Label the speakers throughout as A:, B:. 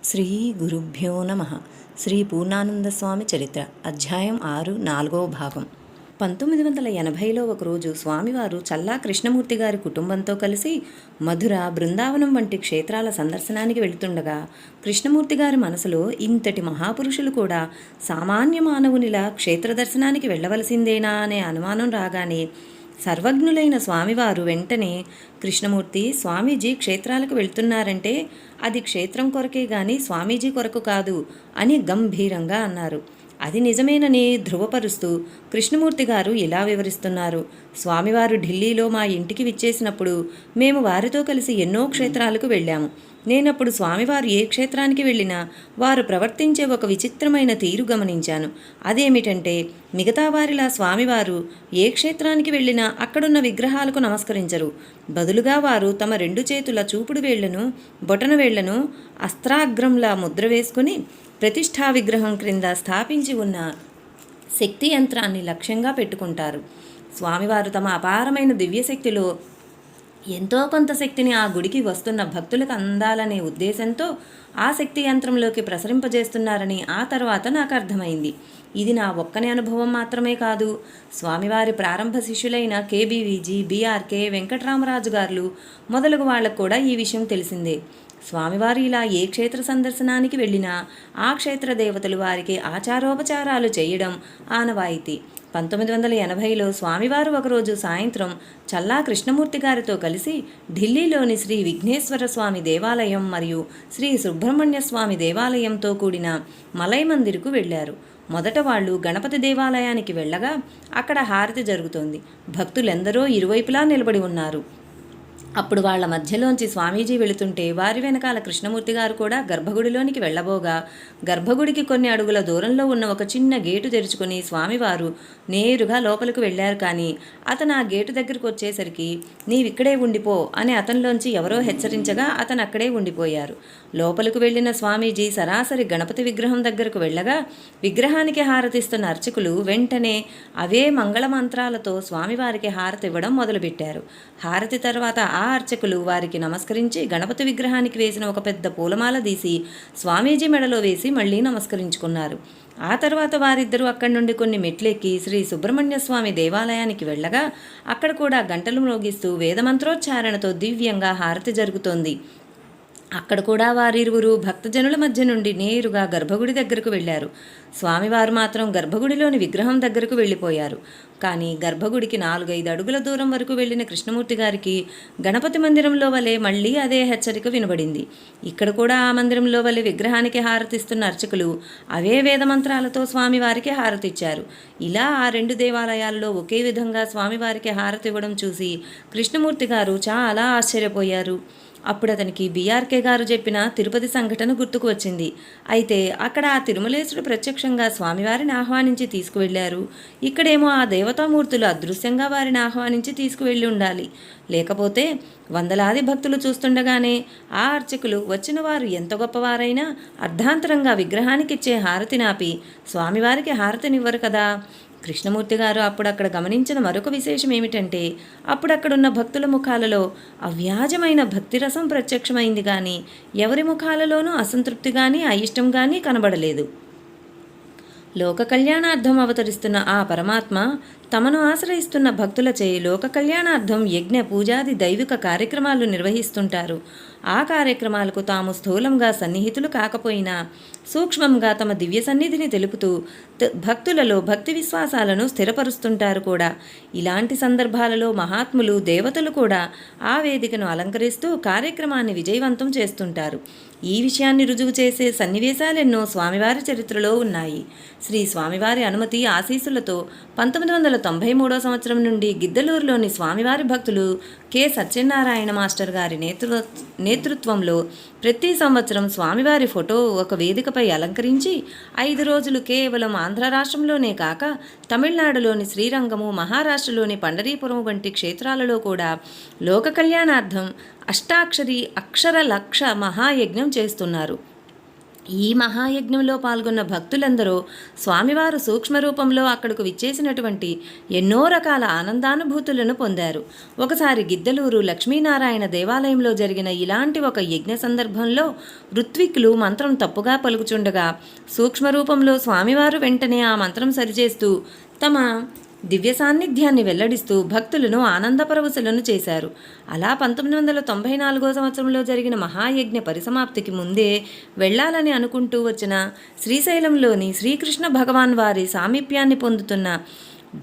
A: శ్రీ గురుభ్యో నమ. శ్రీ పూర్ణానందస్వామి చరిత్ర అధ్యాయం 6 4వ భాగం. 1980లో ఒకరోజు స్వామివారు చల్లా కృష్ణమూర్తి గారి కుటుంబంతో కలిసి మధుర, బృందావనం వంటి క్షేత్రాల సందర్శనానికి వెళుతుండగా కృష్ణమూర్తి గారి మనసులో ఇంతటి మహాపురుషులు కూడా సామాన్య మానవునిలా క్షేత్ర దర్శనానికి వెళ్ళవలసిందేనా అనే అనుమానం రాగానే సర్వజ్ఞులైన స్వామివారు వెంటనే, కృష్ణమూర్తి, స్వామీజీ క్షేత్రాలకు వెళ్తున్నారంటే అది క్షేత్రం కొరకే గాని స్వామీజీ కొరకు కాదు అని గంభీరంగా అన్నారు. అది నిజమేనని ధృవపరుస్తూ కృష్ణమూర్తి గారు ఇలా వివరిస్తున్నారు. స్వామివారు ఢిల్లీలో మా ఇంటికి విచ్చేసినప్పుడు మేము వారితో కలిసి ఎన్నో క్షేత్రాలకు వెళ్ళాము. నేనప్పుడు స్వామివారు ఏ క్షేత్రానికి వెళ్ళినా వారు ప్రవర్తించే ఒక విచిత్రమైన తీరు గమనించాను. అదేమిటంటే, మిగతా వారిలా స్వామివారు ఏ క్షేత్రానికి వెళ్ళినా అక్కడున్న విగ్రహాలకు నమస్కరించరు. బదులుగా వారు తమ 2 చేతుల చూపుడు వేళ్లను, బొటన వేళ్లను అస్త్రాగ్రంలా ముద్ర వేసుకుని ప్రతిష్ఠా విగ్రహం క్రింద స్థాపించి ఉన్న శక్తి యంత్రాన్ని లక్ష్యంగా పెట్టుకుంటారు. స్వామివారు తమ అపారమైన దివ్యశక్తిలో ఎంతో కొంత శక్తిని ఆ గుడికి వస్తున్న భక్తులకు అందాలనే ఉద్దేశంతో ఆ శక్తి యంత్రంలోకి ప్రసరింపజేస్తున్నారని ఆ తర్వాత నాకు అర్థమైంది. ఇది నా ఒక్కని అనుభవం మాత్రమే కాదు, స్వామివారి ప్రారంభ శిష్యులైన కేబీవీజీ, బీఆర్కే, వెంకటరామరాజు గారు మొదలగు వాళ్లకు కూడా ఈ విషయం తెలిసిందే. స్వామివారు ఇలా ఏ క్షేత్ర సందర్శనానికి వెళ్ళినా ఆ క్షేత్ర దేవతలు వారికి ఆచారోపచారాలు చేయడం ఆనవాయితీ. 1980లో స్వామివారు ఒకరోజు సాయంత్రం చల్లా కృష్ణమూర్తి గారితో కలిసి ఢిల్లీలోని శ్రీ విఘ్నేశ్వర స్వామి దేవాలయం మరియు శ్రీ సుబ్రహ్మణ్య స్వామి దేవాలయంతో కూడిన మలై మందిర్కు వెళ్ళారు. మొదట వాళ్ళు గణపతి దేవాలయానికి వెళ్ళగా అక్కడ హారతి జరుగుతోంది. భక్తులెందరో ఇరువైపులా నిలబడి ఉన్నారు. అప్పుడు వాళ్ల మధ్యలోంచి స్వామీజీ వెళుతుంటే వారి వెనకాల కృష్ణమూర్తి గారు కూడా గర్భగుడిలోనికి వెళ్ళబోగా గర్భగుడికి కొన్ని అడుగుల దూరంలో ఉన్న ఒక చిన్న గేటు తెరుచుకుని స్వామివారు నేరుగా లోపలికి వెళ్ళారు. కానీ అతను ఆ గేటు దగ్గరకు వచ్చేసరికి నీవిక్కడే ఉండిపో అని అతనిలోంచి ఎవరో హెచ్చరించగా అతను అక్కడే ఉండిపోయారు. లోపలికి వెళ్ళిన స్వామీజీ సరాసరి గణపతి విగ్రహం దగ్గరకు వెళ్ళగా విగ్రహానికి హారతిస్తున్న అర్చకులు వెంటనే అవే మంగళ మంత్రాలతో స్వామివారికి హారతి ఇవ్వడం మొదలుపెట్టారు. హారతి తర్వాత ఆ అర్చకులు వారికి నమస్కరించి గణపతి విగ్రహానికి వేసిన ఒక పెద్ద పూలమాల తీసి స్వామీజీ మెడలో వేసి మళ్ళీ నమస్కరించుకున్నారు. ఆ తర్వాత వారిద్దరూ అక్కడి నుండి కొన్ని మెట్లెక్కి శ్రీ సుబ్రహ్మణ్య స్వామి దేవాలయానికి వెళ్ళగా అక్కడ కూడా గంటలు మ్రోగిస్తూ వేదమంత్రోచ్చారణతో దివ్యంగా హారతి జరుగుతోంది. అక్కడ కూడా వారిరువురు భక్తజనుల మధ్య నుండి నేరుగా గర్భగుడి దగ్గరకు వెళ్ళారు. స్వామివారు మాత్రం గర్భగుడిలోని విగ్రహం దగ్గరకు వెళ్ళిపోయారు. కానీ గర్భగుడికి 4-5 అడుగుల దూరం వరకు వెళ్ళిన కృష్ణమూర్తి గారికి గణపతి మందిరంలో వలె మళ్ళీ అదే హెచ్చరిక వినబడింది. ఇక్కడ కూడా ఆ మందిరంలో వలె విగ్రహానికి హారతిస్తున్న అర్చకులు అవే వేదమంత్రాలతో స్వామివారికి హారతిచ్చారు. ఇలా ఆ 2 దేవాలయాల్లో ఒకే విధంగా స్వామివారికి హారతి ఇవ్వడం చూసి కృష్ణమూర్తి గారు చాలా ఆశ్చర్యపోయారు. అప్పుడు అతనికి బీఆర్కే గారు చెప్పిన తిరుపతి సంఘటన గుర్తుకు వచ్చింది. అయితే అక్కడ ఆ తిరుమలేశుడు ప్రత్యక్షంగా స్వామివారిని ఆహ్వానించి తీసుకువెళ్లారు. ఇక్కడేమో ఆ దేవతామూర్తులు అదృశ్యంగా వారిని ఆహ్వానించి తీసుకువెళ్ళి ఉండాలి. లేకపోతే వందలాది భక్తులు చూస్తుండగానే ఆ అర్చకులు వచ్చిన వారు ఎంత గొప్పవారైనా అర్ధాంతరంగా విగ్రహానికిచ్చే హారతి నాపి స్వామివారికి హారతినివ్వరు కదా. కృష్ణమూర్తి గారు అప్పుడక్కడ గమనించిన మరొక విశేషం ఏమిటంటే, అప్పుడక్కడున్న భక్తుల ముఖాలలో అవ్యాజమైన భక్తిరసం ప్రత్యక్షమైంది కానీ ఎవరి ముఖాలలోనూ అసంతృప్తి కానీ అయిష్టం కానీ కనబడలేదు. లోక కళ్యాణార్థం అవతరిస్తున్న ఆ పరమాత్మ తమను ఆశ్రయిస్తున్న భక్తులచే లోక కళ్యాణార్థం యజ్ఞ, పూజాది దైవిక కార్యక్రమాలు నిర్వహిస్తుంటారు. ఆ కార్యక్రమాలకు తాము స్థూలంగా సన్నిహితులు కాకపోయినా సూక్ష్మంగా తమ దివ్య సన్నిధిని తెలుపుతూ భక్తులలో భక్తి విశ్వాసాలను స్థిరపరుస్తుంటారు కూడా. ఇలాంటి సందర్భాలలో మహాత్ములు, దేవతలు కూడా ఆ వేదికను అలంకరిస్తూ కార్యక్రమాన్ని విజయవంతం చేస్తుంటారు. ఈ విషయాన్ని రుజువు చేసే సన్నివేశాలెన్నో స్వామివారి చరిత్రలో ఉన్నాయి. శ్రీ స్వామివారి అనుమతి ఆశీస్సులతో 1993 సంవత్సరం నుండి గిద్దలూరులోని స్వామివారి భక్తులు కె సత్యనారాయణ మాస్టర్ గారి నేతృత్వంలో ప్రతి సంవత్సరం స్వామివారి ఫోటో ఒక వేదికపై అలంకరించి 5 రోజులు కేవలం ఆంధ్ర రాష్ట్రంలోనే కాక తమిళనాడులోని శ్రీరంగము, మహారాష్ట్రలోని పండరీపురం వంటి క్షేత్రాలలో కూడా లోక కళ్యాణార్థం అష్టాక్షరి అక్షర లక్ష మహాయజ్ఞం చేస్తున్నారు. ఈ మహాయజ్ఞంలో పాల్గొన్న భక్తులందరూ స్వామివారు సూక్ష్మరూపంలో అక్కడకు విచ్చేసినటువంటి ఎన్నో రకాల ఆనందానుభూతులను పొందారు. ఒకసారి గిద్దలూరు లక్ష్మీనారాయణ దేవాలయంలో జరిగిన ఇలాంటి ఒక యజ్ఞ సందర్భంలో ఋత్విక్కులు మంత్రం తప్పుగా పలుకుచుండగా సూక్ష్మరూపంలో స్వామివారు వెంటనే ఆ మంత్రం సరిచేస్తూ తమ దివ్య సాన్నిధ్యాన్ని వెల్లడిస్తూ భక్తులను ఆనందపరవశులను చేశారు. అలా 1994 సంవత్సరంలో జరిగిన మహాయజ్ఞ పరిసమాప్తికి ముందే వెళ్ళాలని అనుకుంటూ వచ్చిన శ్రీశైలంలోని శ్రీకృష్ణ భగవాన్ వారి సామీప్యాన్ని పొందుతున్న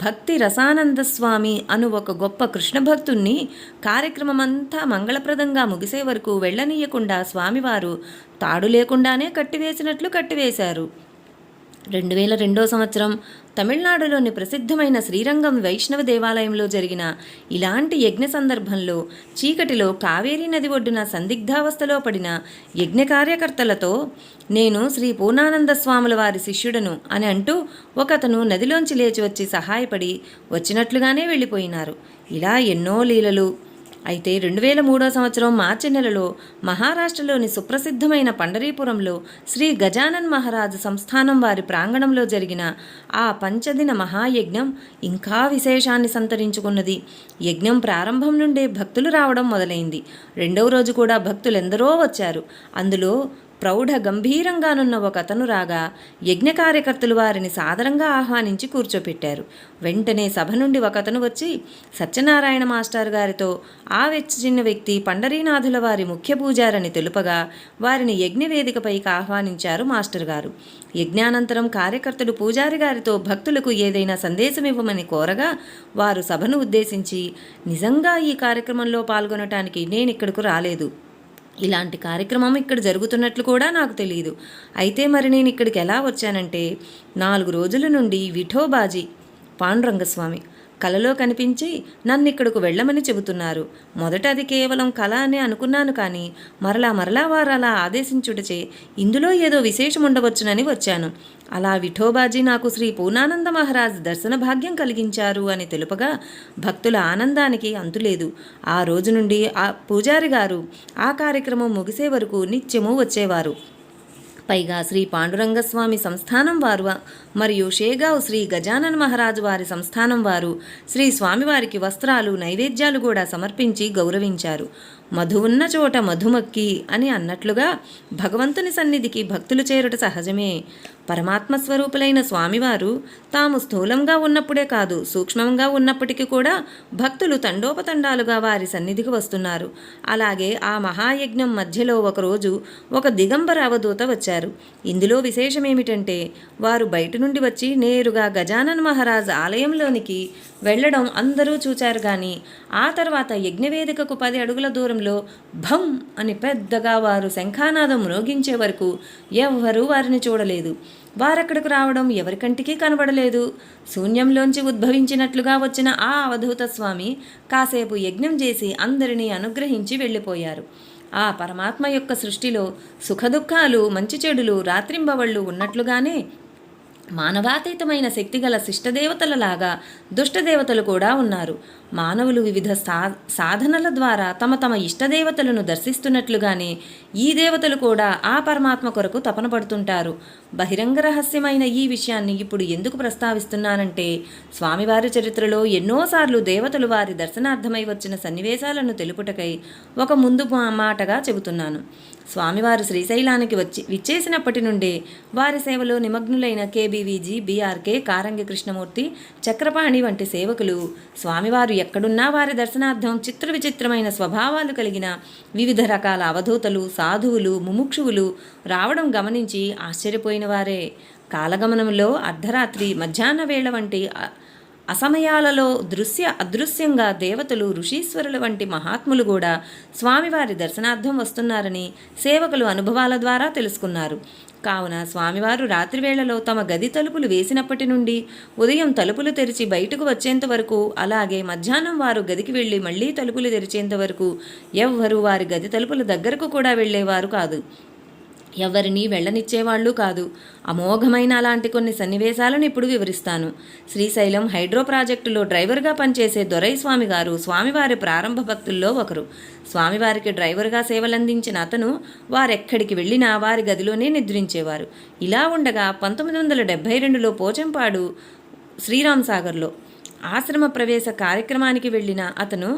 A: భక్తి రసానంద స్వామి అను ఒక గొప్ప కృష్ణ భక్తుణ్ణి కార్యక్రమమంతా మంగళప్రదంగా ముగిసే వరకు వెళ్ళనీయకుండా స్వామివారు తాడు లేకుండానే కట్టివేసినట్లు కట్టివేశారు. 2002 సంవత్సరం తమిళనాడులోని ప్రసిద్ధమైన శ్రీరంగం వైష్ణవ దేవాలయంలో జరిగిన ఇలాంటి యజ్ఞ సందర్భంలో చీకటిలో కావేరీ నది ఒడ్డున సందిగ్ధావస్థలో పడిన యజ్ఞ కార్యకర్తలతో నేను శ్రీ పూర్ణానంద స్వాముల వారి శిష్యుడను అని అంటూ ఒకతను నదిలోంచి లేచి వచ్చి సహాయపడి వచ్చినట్లుగానే వెళ్ళిపోయినారు. ఇలా ఎన్నో లీలలు. అయితే 2003 సంవత్సరం మార్చి నెలలో మహారాష్ట్రలోని సుప్రసిద్ధమైన పండరీపురంలో శ్రీ గజానన్ మహారాజ్ సంస్థానం వారి ప్రాంగణంలో జరిగిన ఆ పంచదిన మహాయజ్ఞం ఇంకా విశేషాన్ని సంతరించుకున్నది. యజ్ఞం ప్రారంభం నుండే భక్తులు రావడం మొదలైంది. రెండవ రోజు కూడా భక్తులెందరో వచ్చారు. అందులో ప్రౌఢ గంభీరంగానున్న ఒక అతను రాగా యజ్ఞ కార్యకర్తలు వారిని సాదరంగా ఆహ్వానించి కూర్చోపెట్టారు. వెంటనే సభ నుండి ఒకతను వచ్చి సత్యనారాయణ మాస్టర్ గారితో ఆ చిన్న వ్యక్తి పండరీనాథుల వారి ముఖ్య పూజారని తెలుపగా వారిని యజ్ఞ వేదికపైకి ఆహ్వానించారు మాస్టర్ గారు. యజ్ఞానంతరం కార్యకర్తలు పూజారి గారితో భక్తులకు ఏదైనా సందేశం ఇవ్వమని కోరగా వారు సభను ఉద్దేశించి, నిజంగా ఈ కార్యక్రమంలో పాల్గొనటానికి నేనిక్కడకు రాలేదు. ఇలాంటి కార్యక్రమం ఇక్కడ జరుగుతున్నట్లు కూడా నాకు తెలియదు. అయితే మరి నేను ఇక్కడికి ఎలా వచ్చానంటే 4 రోజుల నుండి విఠోబాజీ పాండురంగస్వామి కలలో కనిపించి నన్ను ఇక్కడకు వెళ్ళమని చెబుతున్నారు. మొదట అది కేవలం కళ అని అనుకున్నాను, కానీ మరలా వారు అలా ఆదేశించుటచే ఇందులో ఏదో విశేషం ఉండవచ్చునని వచ్చాను. అలా విఠోబాజీ నాకు శ్రీ పూర్ణానంద మహారాజ్ దర్శన భాగ్యం కలిగించారు అని తెలుపగా భక్తుల ఆనందానికి అంతులేదు. ఆ రోజు నుండి ఆ పూజారి గారు ఆ కార్యక్రమం ముగిసే వరకు నిత్యము వచ్చేవారు. పైగా శ్రీ పాండురంగస్వామి సంస్థానం వారు మరియు షేగావ్ శ్రీ గజానన్ మహారాజు వారి సంస్థానం వారు శ్రీ స్వామివారికి వస్త్రాలు నైవేద్యాలు కూడా సమర్పించి గౌరవించారు. మధు ఉన్న చోట మధుమక్కి అని అన్నట్లుగా భగవంతుని సన్నిధికి భక్తులు చేరుట సహజమే. పరమాత్మ స్వరూపులైన స్వామివారు తాము స్థూలంగా ఉన్నప్పుడే కాదు, సూక్ష్మంగా ఉన్నప్పటికీ కూడా భక్తులు తండోపతండాలుగా వారి సన్నిధికి వస్తున్నారు. అలాగే ఆ మహాయజ్ఞం మధ్యలో ఒకరోజు ఒక దిగంబర అవధూత వచ్చారు. ఇందులో విశేషమేమిటంటే వారు బయట నుండి వచ్చి నేరుగా గజానన్ మహారాజ్ ఆలయంలోనికి వెళ్ళడం అందరూ చూచారు. కానీ ఆ తర్వాత యజ్ఞవేదికకు 10 అడుగుల దూరంలో భం అని పెద్దగా వారు శంఖానాదం మ్రోగించే వరకు ఎవ్వరూ వారిని చూడలేదు. వారక్కడకు రావడం ఎవరికంటికి కనబడలేదు. శూన్యంలోంచి ఉద్భవించినట్లుగా వచ్చిన ఆ అవధూత స్వామి కాసేపు యజ్ఞం చేసి అందరినీ అనుగ్రహించి వెళ్ళిపోయారు. ఆ పరమాత్మ యొక్క సృష్టిలో సుఖదుఖాలు మంచి చెడులు రాత్రింబవళ్ళు ఉన్నట్లుగానే మానవాతీతమైన శక్తిగల శిష్టదేవతలలాగా దుష్టదేవతలు కూడా ఉన్నారు. మానవులు వివిధ సాధనల ద్వారా తమ ఇష్టదేవతలను దర్శిస్తున్నట్లుగానే ఈ దేవతలు కూడా ఆ పరమాత్మ కొరకు తపన పడుతుంటారు. బహిరంగ రహస్యమైన ఈ విషయాన్ని ఇప్పుడు ఎందుకు ప్రస్తావిస్తున్నానంటే, స్వామివారి చరిత్రలో ఎన్నోసార్లు దేవతలు వారి దర్శనార్థమై వచ్చిన సన్నివేశాలను తెలుపుటకై ఒక ముందు మాటగా చెబుతున్నాను. స్వామివారు శ్రీశైలానికి విచ్చేసినప్పటి నుండే వారి సేవలో నిమగ్నులైన కేబీవీజీ, బీఆర్కే, కారంగి కృష్ణమూర్తి, చక్రపాణి వంటి సేవకులు స్వామివారు ఎక్కడున్నా వారి దర్శనార్థం చిత్ర విచిత్రమైన స్వభావాలు కలిగిన వివిధ రకాల అవధూతలు, సాధువులు, ముముక్షువులు రావడం గమనించి ఆశ్చర్యపోయిన వారే. కాలగమనంలో అర్ధరాత్రి, మధ్యాహ్న వేళ వంటి అసమయాలలో అదృశ్యంగా దేవతలు, ఋషీశ్వరుల వంటి మహాత్ములు కూడా స్వామివారి దర్శనార్థం వస్తున్నారని సేవకులు అనుభవాల ద్వారా తెలుసుకున్నారు. కావున స్వామివారు రాత్రివేళలో తమ గది తలుపులు వేసినప్పటి నుండి ఉదయం తలుపులు తెరిచి బయటకు వచ్చేంత వరకు, అలాగే మధ్యాహ్నం వారు గదికి వెళ్ళి మళ్లీ తలుపులు తెరిచేంత వరకు ఎవ్వరూ వారి గది తలుపుల దగ్గరకు కూడా వెళ్ళేవారు కాదు. ఎవరినీ వెళ్ళనిచ్చేవాళ్లు కాదు. అమోఘమైన అలాంటి కొన్ని సన్నివేశాలను ఇప్పుడు వివరిస్తాను. శ్రీశైలం హైడ్రో ప్రాజెక్టులో డ్రైవర్గా పనిచేసే దొరైస్వామి గారు స్వామివారి ప్రారంభ భక్తుల్లో ఒకరు. స్వామివారికి డ్రైవర్గా సేవలందించిన అతను వారెక్కడికి వెళ్ళినా వారి గదిలోనే నిద్రించేవారు. ఇలా ఉండగా 1972లో పోచంపాడు శ్రీరామ్ సాగర్లో ఆశ్రమ ప్రవేశ కార్యక్రమానికి వెళ్ళిన అతను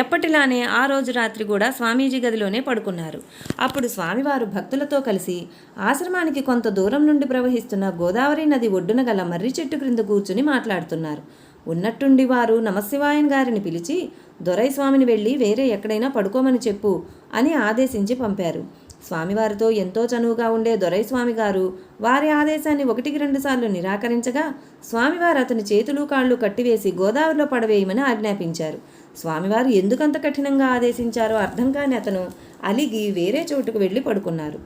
A: ఎప్పటిలానే ఆ రోజు రాత్రి కూడా స్వామీజీ గదిలోనే పడుకున్నారు. అప్పుడు స్వామివారు భక్తులతో కలిసి ఆశ్రమానికి కొంత దూరం నుండి ప్రవహిస్తున్న గోదావరి నది ఒడ్డున గల మర్రి చెట్టు క్రింద కూర్చుని మాట్లాడుతున్నారు. ఉన్నట్టుండి వారు నమశివాయన్ గారిని పిలిచి, దొరైస్వామిని వెళ్ళి వేరే ఎక్కడైనా పడుకోమని చెప్పు అని ఆదేశించి పంపారు. స్వామివారితో ఎంతో చనువుగా ఉండే దొరైస్వామి గారు వారి ఆదేశాన్ని 1-2 సార్లు నిరాకరించగా స్వామివారు అతని చేతులు కాళ్ళు కట్టివేసి గోదావరిలో పడవేయమని ఆజ్ఞాపించారు. స్వామివారు ఎందుకంత కఠినంగా ఆదేశించారో అర్థం కాని అతను అలిగి వేరే చోటుకు వెళ్ళి పడుకున్నారు.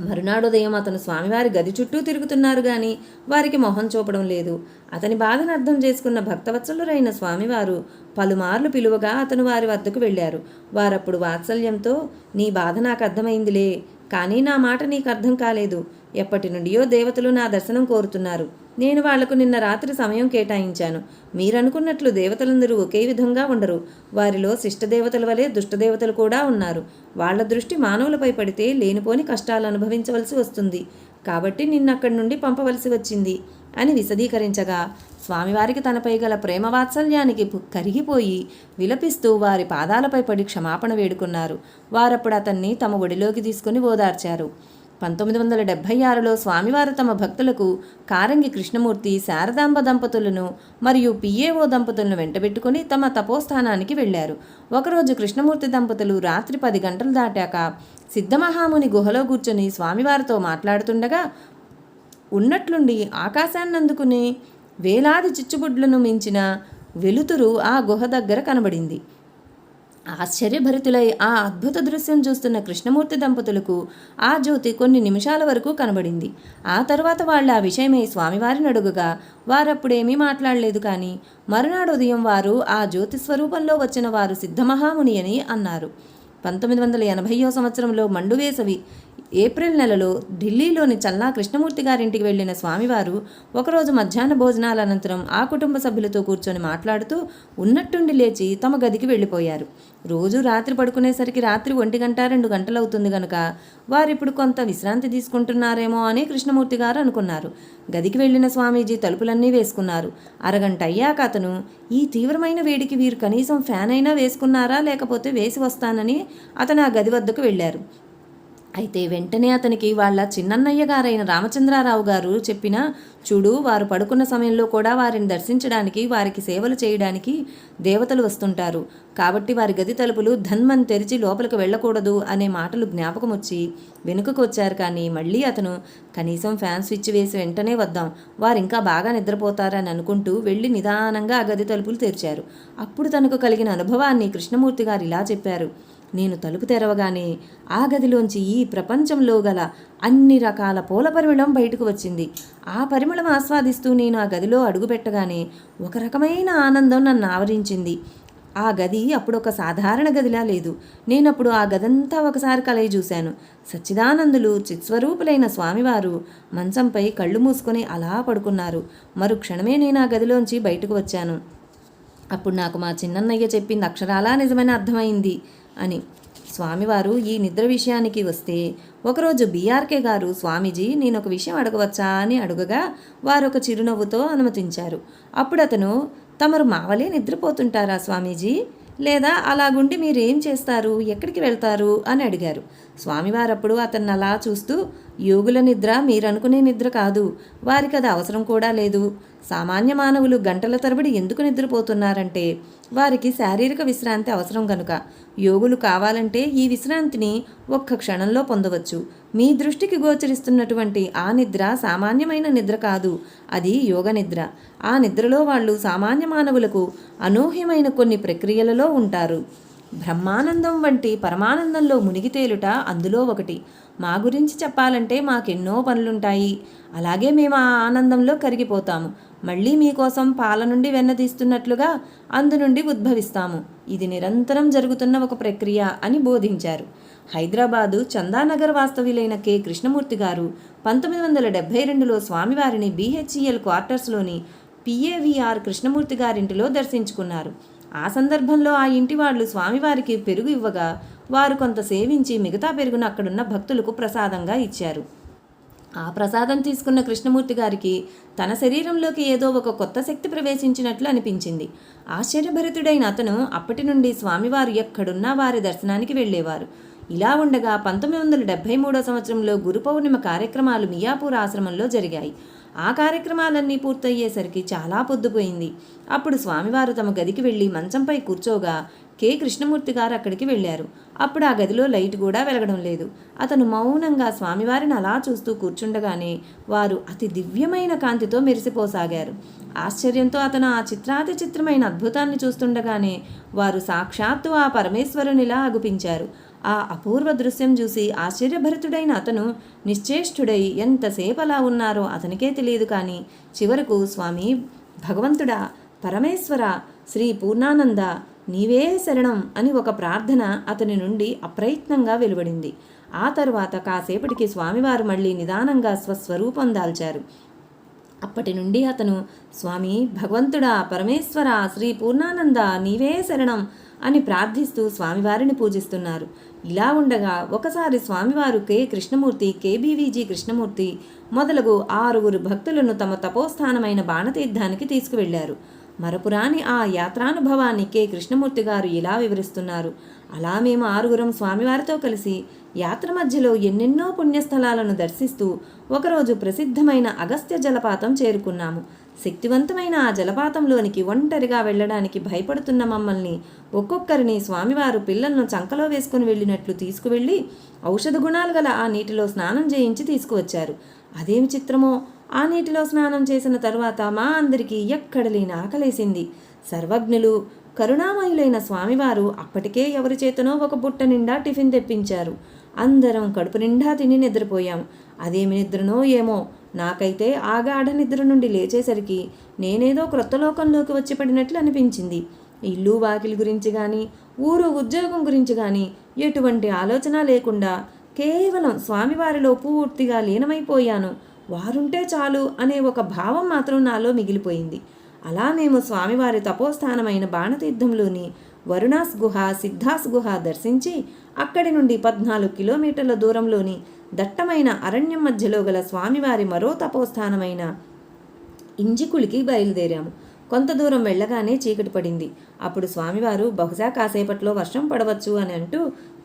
A: మరునాడు ఉదయం అతను స్వామివారి గది చుట్టూ తిరుగుతున్నారు గాని వారికి మొహం చూపడం లేదు. అతని బాధను అర్థం చేసుకున్న భక్తవత్సలురైన స్వామివారు పలుమార్లు పిలువగా అతను వారి వద్దకు వెళ్ళారు. వారప్పుడు వాత్సల్యంతో, నీ బాధ నాకు అర్థమైందిలే, కానీ నా మాట నీకు అర్థం కాలేదు. ఎప్పటి నుండియో దేవతలు నా దర్శనం కోరుతున్నారు. నేను వాళ్లకు నిన్న రాత్రి సమయం కేటాయించాను. మీరనుకున్నట్లు దేవతలందరూ ఒకే విధంగా ఉండరు. వారిలో శిష్టదేవతల వలె దుష్టదేవతలు కూడా ఉన్నారు. వాళ్ల దృష్టి మానవులపై పడితే లేనిపోని కష్టాలు అనుభవించవలసి వస్తుంది. కాబట్టి నిన్నక్కడి నుండి పంపవలసి వచ్చింది అని విశదీకరించగా స్వామివారికి తనపై గల ప్రేమ వాత్సల్యానికి కరిగిపోయి విలపిస్తూ వారి పాదాలపై పడి క్షమాపణ వేడుకున్నారు. వారప్పుడు అతన్ని తమ ఒడిలోకి తీసుకుని ఓదార్చారు. 1976లో స్వామివారు తమ భక్తులకు కారంగి కృష్ణమూర్తి, శారదాంబ దంపతులను మరియు పిఏఓ దంపతులను వెంటబెట్టుకుని తమ తపోస్థానానికి వెళ్లారు. ఒకరోజు కృష్ణమూర్తి దంపతులు రాత్రి 10 గంటలు దాటాక సిద్ధమహాముని గుహలో కూర్చొని స్వామివారితో మాట్లాడుతుండగా ఉన్నట్లుండి ఆకాశాన్నందుకుని వేలాది చిచ్చుబుడ్లను మించిన వెలుతురు ఆ గుహ దగ్గర కనబడింది. ఆశ్చర్యభరితులై ఆ అద్భుత దృశ్యం చూస్తున్న కృష్ణమూర్తి దంపతులకు ఆ జ్యోతి కొన్ని నిమిషాల వరకు కనబడింది. ఆ తర్వాత వాళ్ళు ఆ విషయమై స్వామివారిని అడుగగా వారప్పుడేమీ మాట్లాడలేదు. కానీ మరునాడు ఉదయం వారు ఆ జ్యోతి స్వరూపంలో వచ్చిన వారు సిద్ధమహాముని అని అన్నారు. 1980వ సంవత్సరంలో మండువేసవి ఏప్రిల్ నెలలో ఢిల్లీలోని చల్లా కృష్ణమూర్తి గారింటికి వెళ్లిన స్వామివారు ఒకరోజు మధ్యాహ్న భోజనాల అనంతరం ఆ కుటుంబ సభ్యులతో కూర్చొని మాట్లాడుతూ ఉన్నట్టుండి లేచి తమ గదికి వెళ్ళిపోయారు. రోజు రాత్రి పడుకునేసరికి రాత్రి 1 గంట 2 గంటలవుతుంది గనుక వారిప్పుడు కొంత విశ్రాంతి తీసుకుంటున్నారేమో అని కృష్ణమూర్తి గారు అనుకున్నారు. గదికి వెళ్లిన స్వామీజీ తలుపులన్నీ వేసుకున్నారు. అరగంట అయ్యాక అతను, ఈ తీవ్రమైన వేడికి వీరు కనీసం ఫ్యాన్ అయినా వేసుకున్నారా, లేకపోతే వేసి వస్తానని అతను ఆ గది వద్దకు వెళ్లారు. అయితే వెంటనే అతనికి వాళ్ళ చిన్నన్నయ్య గారైన రామచంద్రారావు గారు చెప్పిన, చూడు, వారు పడుకున్న సమయంలో కూడా వారిని దర్శించడానికి, వారికి సేవలు చేయడానికి దేవతలు వస్తుంటారు. కాబట్టి వారి గది తలుపులు ధన్మని తెరిచి లోపలికి వెళ్ళకూడదు అనే మాటలు జ్ఞాపకం వచ్చి వెనుకకు వచ్చారు. కానీ మళ్ళీ అతను కనీసం ఫ్యాన్ స్విచ్ వేసి వెంటనే వద్దాం, వారు ఇంకా బాగా నిద్రపోతారని అనుకుంటూ వెళ్ళి నిదానంగా ఆ గది తలుపులు తెరిచారు. అప్పుడు తనకు కలిగిన అనుభవాన్ని కృష్ణమూర్తి గారు ఇలా చెప్పారు. నేను తలుపు తెరవగానే ఆ గదిలోంచి ఈ ప్రపంచంలో గల అన్ని రకాల పూల పరిమళం బయటకు వచ్చింది. ఆ పరిమళం ఆస్వాదిస్తూ నేను ఆ గదిలో అడుగుపెట్టగానే ఒక రకమైన ఆనందం నన్ను ఆవరించింది. ఆ గది అప్పుడు ఒక సాధారణ గదిలా లేదు. నేనప్పుడు ఆ గదంతా ఒకసారి కలయి చూశాను. సచ్చిదానందులు చిత్స్వరూపులైన స్వామివారు మంచంపై కళ్ళు మూసుకొని అలా పడుకున్నారు. మరుక్షణమే నేను ఆ గదిలోంచి బయటకు వచ్చాను. అప్పుడు నాకు మా చిన్నన్నయ్య చెప్పింది అక్షరాలా నిజమని అర్థమైంది అని. స్వామివారు ఈ నిద్ర విషయానికి వస్తే ఒకరోజు బీఆర్కే గారు, స్వామీజీ, నేను ఒక విషయం అడగవచ్చా అని అడుగగా వారొక చిరునవ్వుతో అనుమతించారు. అప్పుడు అతను, తమరు మావలే నిద్రపోతుంటారా స్వామీజీ, లేదా అలాగుండి మీరేం చేస్తారు, ఎక్కడికి వెళ్తారు అని అడిగారు. స్వామివారప్పుడు అతన్ని అలా చూస్తూ, యోగుల నిద్ర మీరనుకునే నిద్ర కాదు, వారికి అది అవసరం కూడా లేదు. సామాన్య మానవులు గంటల తరబడి ఎందుకు నిద్రపోతున్నారంటే వారికి శారీరక విశ్రాంతి అవసరం కనుక. యోగులు కావాలంటే ఈ విశ్రాంతిని ఒక్క క్షణంలో పొందవచ్చు. మీ దృష్టికి గోచరిస్తున్నటువంటి ఆ నిద్ర సామాన్యమైన నిద్ర కాదు, అది యోగ నిద్ర. ఆ నిద్రలో వాళ్ళు సామాన్య మానవులకు అనూహ్యమైన కొన్ని ప్రక్రియలలో ఉంటారు. బ్రహ్మానందం వంటి పరమానందంలో మునిగి తేలుట అందులో ఒకటి. మా గురించి చెప్పాలంటే మాకెన్నో పనులుంటాయి. అలాగే మేము ఆ ఆనందంలో కరిగిపోతాము. మళ్ళీ మీకోసం పాల నుండి వెన్న తీస్తున్నట్లుగా అందు నుండి ఉద్భవిస్తాము. ఇది నిరంతరం జరుగుతున్న ఒక ప్రక్రియ అని బోధించారు. హైదరాబాదు చందానగర్ వాస్తవ్యులైన కె కృష్ణమూర్తి గారు 1972లో స్వామివారిని BHEL క్వార్టర్స్లోని PAVR కృష్ణమూర్తి గారింటిలో దర్శించుకున్నారు. ఆ సందర్భంలో ఆ ఇంటి వాళ్ళు స్వామివారికి పెరుగు ఇవ్వగా వారు కొంత సేవించి మిగతా పెరుగును అక్కడున్న భక్తులకు ప్రసాదంగా ఇచ్చారు. ఆ ప్రసాదం తీసుకున్న కృష్ణమూర్తి గారికి తన శరీరంలోకి ఏదో ఒక కొత్త శక్తి ప్రవేశించినట్లు అనిపించింది. ఆశ్చర్యభరితుడైన అతను అప్పటి నుండి స్వామివారు ఎక్కడున్నా వారి దర్శనానికి వెళ్ళేవారు. ఇలా ఉండగా 1973 సంవత్సరంలో గురు పౌర్ణిమ కార్యక్రమాలు మియాపూర్ ఆశ్రమంలో జరిగాయి. ఆ కార్యక్రమాలన్నీ పూర్తయ్యేసరికి చాలా పొద్దుపోయింది. అప్పుడు స్వామివారు తమ గదికి వెళ్ళి మంచంపై కూర్చోగా కె కృష్ణమూర్తి గారు అక్కడికి వెళ్ళారు. అప్పుడు ఆ గదిలో లైట్ కూడా వెలగడం లేదు. అతను మౌనంగా స్వామివారిని అలా చూస్తూ కూర్చుండగానే వారు అతి దివ్యమైన కాంతితో మెరిసిపోసాగారు. ఆశ్చర్యంతో అతను ఆ చిత్రాతి చిత్రమైన అద్భుతాన్ని చూస్తుండగానే వారు సాక్షాత్తు ఆ పరమేశ్వరునిలా అగుపించారు. ఆ అపూర్వ దృశ్యం చూసి ఆశ్చర్యభరితుడైన అతను నిశ్చేష్టుడై ఎంతసేపు అలా ఉన్నారో అతనికే తెలియదు. కానీ చివరకు స్వామి భగవంతుడా, పరమేశ్వర, శ్రీ పూర్ణానంద, నీవే శరణం అని ఒక ప్రార్థన అతని నుండి అప్రయత్నంగా వెలువడింది. ఆ తరువాత కాసేపటికి స్వామివారు మళ్ళీ నిదానంగా స్వస్వరూపం దాల్చారు. అప్పటి నుండి అతను స్వామి భగవంతుడా, పరమేశ్వర, శ్రీ పూర్ణానంద, నీవే శరణం అని ప్రార్థిస్తూ స్వామివారిని పూజిస్తున్నారు. ఇలా ఉండగా ఒకసారి స్వామివారు కె కృష్ణమూర్తి, KBVG కృష్ణమూర్తి మొదలగు 6 భక్తులను తమ తపోస్థానమైన బాణతీర్థానికి తీసుకువెళ్లారు. మరపురాని ఆ యాత్రానుభవాన్ని కె కృష్ణమూర్తి గారు ఇలా వివరిస్తున్నారు. అలా మేము 6 స్వామివారితో కలిసి యాత్ర మధ్యలో ఎన్నెన్నో పుణ్యస్థలాలను దర్శిస్తూ ఒకరోజు ప్రసిద్ధమైన అగస్త్య జలపాతం చేరుకున్నాము. శక్తివంతమైన ఆ జలపాతంలోనికి ఒంటరిగా వెళ్ళడానికి భయపడుతున్న మమ్మల్ని ఒక్కొక్కరిని స్వామివారు పిల్లలను చంకలో వేసుకుని వెళ్ళినట్లు తీసుకువెళ్ళి ఔషధ గుణాలు గల ఆ నీటిలో స్నానం చేయించి తీసుకువచ్చారు. అదేమి చిత్రమో, ఆ నీటిలో స్నానం చేసిన తరువాత మా అందరికీ ఎక్కడలేని ఆకలేసింది. సర్వజ్ఞులు, కరుణామయులైన స్వామివారు అప్పటికే ఎవరి చేతనో ఒక బుట్ట నిండా టిఫిన్ తెప్పించారు. అందరం కడుపు నిండా తిని నిద్రపోయాం. అదేమి నిద్రనో ఏమో, నాకైతే ఆ గాఢ నిద్ర నుండి లేచేసరికి నేనేదో క్రొత్త లోకంలోకి వచ్చి పడినట్లు అనిపించింది. ఇల్లు వాకిలి గురించి కానీ ఊరు ఉద్యోగం గురించి కానీ ఎటువంటి ఆలోచన లేకుండా కేవలం స్వామివారిలో పూర్తిగా లీనమైపోయాను. వారుంటే చాలు అనే ఒక భావం మాత్రం నాలో మిగిలిపోయింది. అలా మేము స్వామివారి తపోస్థానమైన బాణతీర్థంలోని వరుణాస్ గుహ, సిద్ధాస్ గుహ దర్శించి అక్కడి నుండి 14 కిలోమీటర్ల దూరంలోని దట్టమైన అరణ్యం మధ్యలో గల స్వామివారి మరో తపోస్థానమైన ఇంజికుళికి బయలుదేరాము. కొంత దూరం వెళ్ళగానే చీకటి పడింది. అప్పుడు స్వామివారు బహుశా కాసేపట్లో వర్షం పడవచ్చు అని అంటూ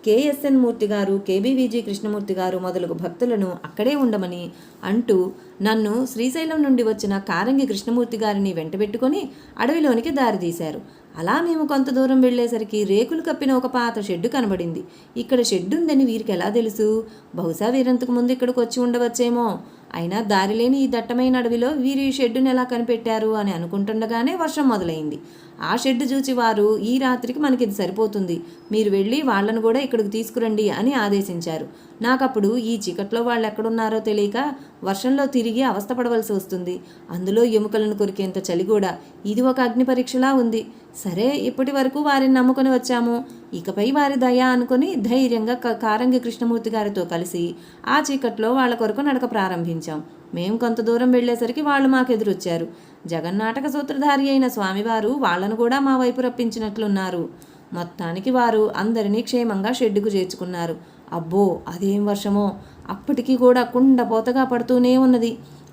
A: KSN మూర్తి గారు, KBVG కృష్ణమూర్తి గారు మొదలగు భక్తులను అక్కడే ఉండమని అంటూ నన్ను శ్రీశైలం నుండి వచ్చిన కారంగి కృష్ణమూర్తి గారిని వెంటబెట్టుకొని అడవిలోనికి దారితీశారు. అలా మేము కొంత దూరం వెళ్ళేసరికి రేకులు కప్పిన ఒక పాత షెడ్డు కనబడింది. ఇక్కడ షెడ్డు ఉందని వీరికి ఎలా తెలుసు? బహుశా వీరంతకు ముందు ఇక్కడికి వచ్చి ఉండవచ్చేమో. అయినా దారిలేని ఈ దట్టమైన అడవిలో వీరి షెడ్డును ఎలా కనిపెట్టారు అని అనుకుంటుండగానే వర్షం మొదలైంది. ఆ షెడ్డు చూచి వారు, ఈ రాత్రికి మనకి ఇది సరిపోతుంది, మీరు వెళ్ళి వాళ్లను కూడా ఇక్కడికి తీసుకురండి అని ఆదేశించారు. నాకప్పుడు ఈ చీకట్లో వాళ్ళు ఎక్కడున్నారో తెలియక వర్షంలో తిరిగి అవస్థపడవలసి వస్తుంది. అందులో ఎముకలను కొరికేంత చలి కూడా. ఇది ఒక అగ్ని పరీక్షలా ఉంది. సరే, ఇప్పటి వరకు వారిని నమ్ముకొని వచ్చాము, ఇకపై వారి దయ అనుకుని ధైర్యంగా కారంగి కృష్ణమూర్తి గారితో కలిసి ఆ చీకట్లో వాళ్ళ కొరకు నడక ప్రారంభించాం. మేం కొంత దూరం వెళ్ళేసరికి వాళ్ళు మాకెదురొచ్చారు. జగన్నాటక సూత్రధారి అయిన స్వామివారు వాళ్లను కూడా మా వైపు రప్పించినట్లున్నారు. మొత్తానికి వారు అందరినీ క్షేమంగా షెడ్డుకు చేర్చుకున్నారు. అబ్బో, అదేం వర్షమో! అప్పటికీ కూడా కుండపోతగా పడుతూనే ఉన్నది.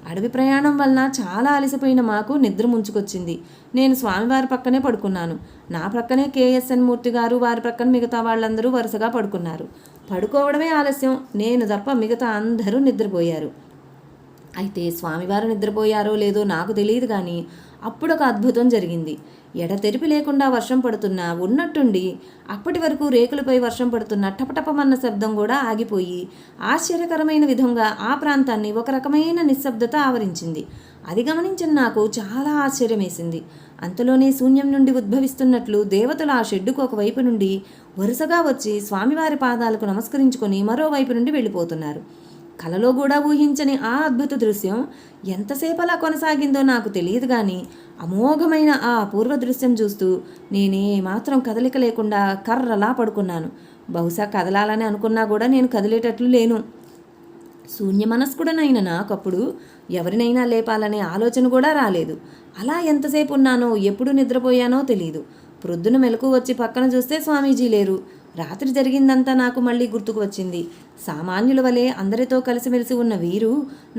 A: అడవి ప్రయాణం వలన చాలా అలసిపోయిన మాకు నిద్ర ముంచుకొచ్చింది. నేను స్వామివారి పక్కనే పడుకున్నాను. నా ప్రక్కనే KSN మూర్తి గారు, వారి ప్రక్కన మిగతా వాళ్ళందరూ వరుసగా పడుకున్నారు. పడుకోవడమే ఆలస్యం, నేను తప్ప మిగతా అందరూ నిద్రపోయారు. అయితే స్వామివారు నిద్రపోయారో లేదో నాకు తెలియదు, కానీ అప్పుడు ఒక అద్భుతం జరిగింది. ఎడతెరిపి లేకుండా వర్షం పడుతున్నా ఉన్నట్టుండి అప్పటి వరకు రేకులపై వర్షం పడుతున్న టపటపమన్న శబ్దం కూడా ఆగిపోయి ఆశ్చర్యకరమైన విధంగా ఆ ప్రాంతాన్ని ఒక రకమైన నిశ్శబ్దత ఆవరించింది. అది గమనించిన నాకు చాలా ఆశ్చర్యం వేసింది. అంతలోనే శూన్యం నుండి ఉద్భవిస్తున్నట్లు దేవతలు ఆ షెడ్డుకు ఒకవైపు నుండి వరుసగా వచ్చి స్వామివారి పాదాలకు నమస్కరించుకొని మరోవైపు నుండి వెళ్ళిపోతున్నారు. కలలో కూడా ఊహించని ఆ అద్భుత దృశ్యం ఎంతసేపు అలా కొనసాగిందో నాకు తెలియదు, కానీ అమోఘమైన ఆ అపూర్వ దృశ్యం చూస్తూ నేనే మాత్రం కదలిక లేకుండా కర్రలా పడుకున్నాను. బహుశా కదలాలని అనుకున్నా కూడా నేను కదిలేటట్లు లేను. శూన్య మనస్కుడనైన నాకప్పుడు ఎవరినైనా లేపాలనే ఆలోచన కూడా రాలేదు. అలా ఎంతసేపు ఉన్నానో, ఎప్పుడు నిద్రపోయానో తెలీదు. ప్రొద్దున మెలకు వచ్చి పక్కన చూస్తే స్వామీజీ లేరు. రాత్రి జరిగిందంతా నాకు మళ్ళీ గుర్తుకు వచ్చింది. సామాన్యుల వలె అందరితో కలిసిమెలిసి ఉన్న వీరు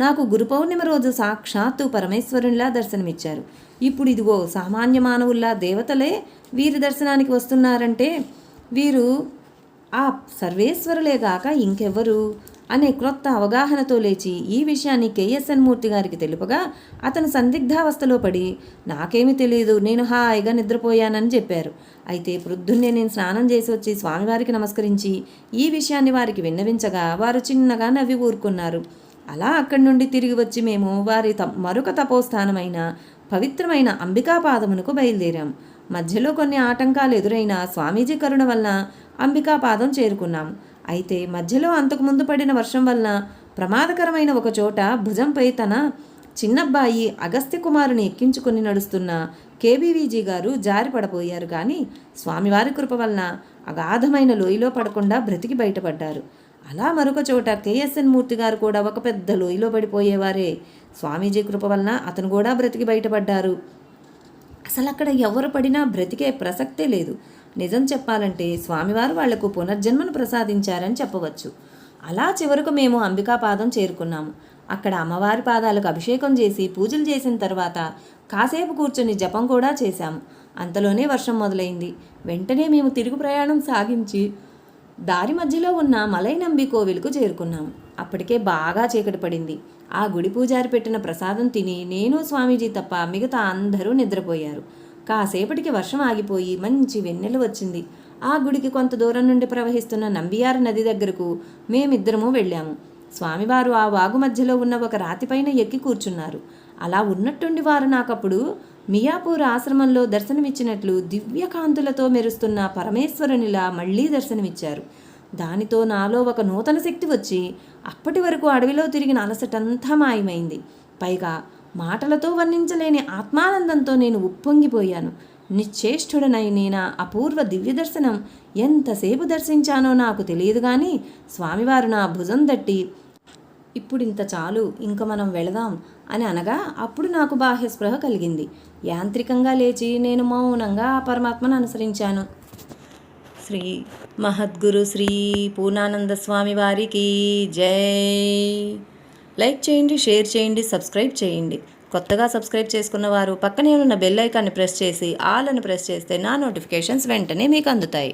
A: నాకు గురు పౌర్ణిమ రోజు సాక్షాత్తు పరమేశ్వరునిలా దర్శనమిచ్చారు. ఇప్పుడు ఇదిగో సామాన్య మానవుల్లా దేవతలే వీరి దర్శనానికి వస్తున్నారంటే వీరు ఆ సర్వేశ్వరులేగాక ఇంకెవ్వరు అనే క్రొత్త అవగాహనతో లేచి ఈ విషయాన్ని కేఎస్ఎన్ మూర్తి గారికి తెలుపగా అతను సందిగ్ధావస్థలో పడి నాకేమీ తెలియదు, నేను హాయిగా నిద్రపోయానని చెప్పారు. అయితే ప్రొద్దున్నే నేను స్నానం చేసి వచ్చి స్వామివారికి నమస్కరించి ఈ విషయాన్ని వారికి విన్నవించగా వారు చిన్నగా నవ్వి ఊరుకున్నారు. అలా అక్కడి నుండి తిరిగి వచ్చి మేము వారి మరొక తపోస్థానమైన పవిత్రమైన అంబికాపాదమునకు బయలుదేరాం. మధ్యలో కొన్ని ఆటంకాలు ఎదురైన స్వామీజీ కరుణ వలన అంబికాపాదం చేరుకున్నాము. అయితే మధ్యలో అంతకుముందు పడిన వర్షం వలన ప్రమాదకరమైన ఒక చోట భుజంపై తన చిన్నబ్బాయి అగస్త్య కుమారుని ఎక్కించుకొని నడుస్తున్న కేబీవీజీ గారు జారి పడపోయారు. కానీ స్వామివారి కృప వలన అగాధమైన లోయలో పడకుండా బ్రతికి బయటపడ్డారు. అలా మరొక చోట కేఎస్ఎన్ మూర్తి గారు కూడా ఒక పెద్ద లోయలో పడిపోయేవారే. స్వామీజీ కృప వలన అతను కూడా బ్రతికి బయటపడ్డారు. అసలు అక్కడ ఎవరు పడినా బ్రతికే ప్రసక్తే లేదు. నిజం చెప్పాలంటే స్వామివారు వాళ్లకు పునర్జన్మను ప్రసాదించారని చెప్పవచ్చు. అలా చివరకు మేము అంబికాపాదం చేరుకున్నాము. అక్కడ అమ్మవారి పాదాలకు అభిషేకం చేసి పూజలు చేసిన తర్వాత కాసేపు కూర్చొని జపం కూడా చేశాము. అంతలోనే వర్షం మొదలైంది. వెంటనే మేము తిరుగు ప్రయాణం సాగించి దారి మధ్యలో ఉన్న మలైనంబి కోవిల్కు చేరుకున్నాము. అప్పటికే బాగా చీకటి పడింది. ఆ గుడి పూజారి పెట్టిన ప్రసాదం తిని నేను స్వామీజీ తప్ప మిగతా అందరూ నిద్రపోయారు. కాసేపటికి వర్షం ఆగిపోయి మంచి వెన్నెల వచ్చింది. ఆ గుడికి కొంత దూరం నుండి ప్రవహిస్తున్న నంబియార్ నది దగ్గరకు మేమిద్దరము వెళ్ళాము. స్వామివారు ఆ వాగు మధ్యలో ఉన్న ఒక రాతిపైన ఎక్కి కూర్చున్నారు. అలా ఉన్నట్టుండి వారు నాకప్పుడు మియాపూర్ ఆశ్రమంలో దర్శనమిచ్చినట్లు దివ్యకాంతులతో మెరుస్తున్న పరమేశ్వరునిలా మళ్లీ దర్శనమిచ్చారు. దానితో నాలో ఒక నూతన శక్తి వచ్చి అప్పటి వరకు అడవిలో తిరిగిన అలసటంతా మాయమైంది. పైగా మాటలతో వర్ణించలేని ఆత్మానందంతో నేను ఉప్పొంగిపోయాను. నిశ్చేష్టుడనై నేనా అపూర్వ దివ్య దర్శనం ఎంతసేపు దర్శించానో నాకు తెలియదు, కానీ స్వామివారు నా భుజం తట్టి ఇప్పుడింత చాలు, ఇంక మనం వెళదాం అని అనగా అప్పుడు నాకు బాహ్యస్పృహ కలిగింది. యాంత్రికంగా లేచి నేను మౌనంగా ఆ పరమాత్మను అనుసరించాను. శ్రీ మహద్గురు శ్రీ పూర్ణానంద స్వామి వారికి జై. లైక్ చేయండి, షేర్ చేయండి, సబ్స్క్రైబ్ చేయండి. కొత్తగా సబ్స్క్రైబ్ చేసుకున్న వారు పక్కనే ఉన్న బెల్ ఐకాన్ని ప్రెస్ చేసి ఆల్ అని ప్రెస్ చేస్తే నా నోటిఫికేషన్స్ వెంటనే మీకు అందుతాయి.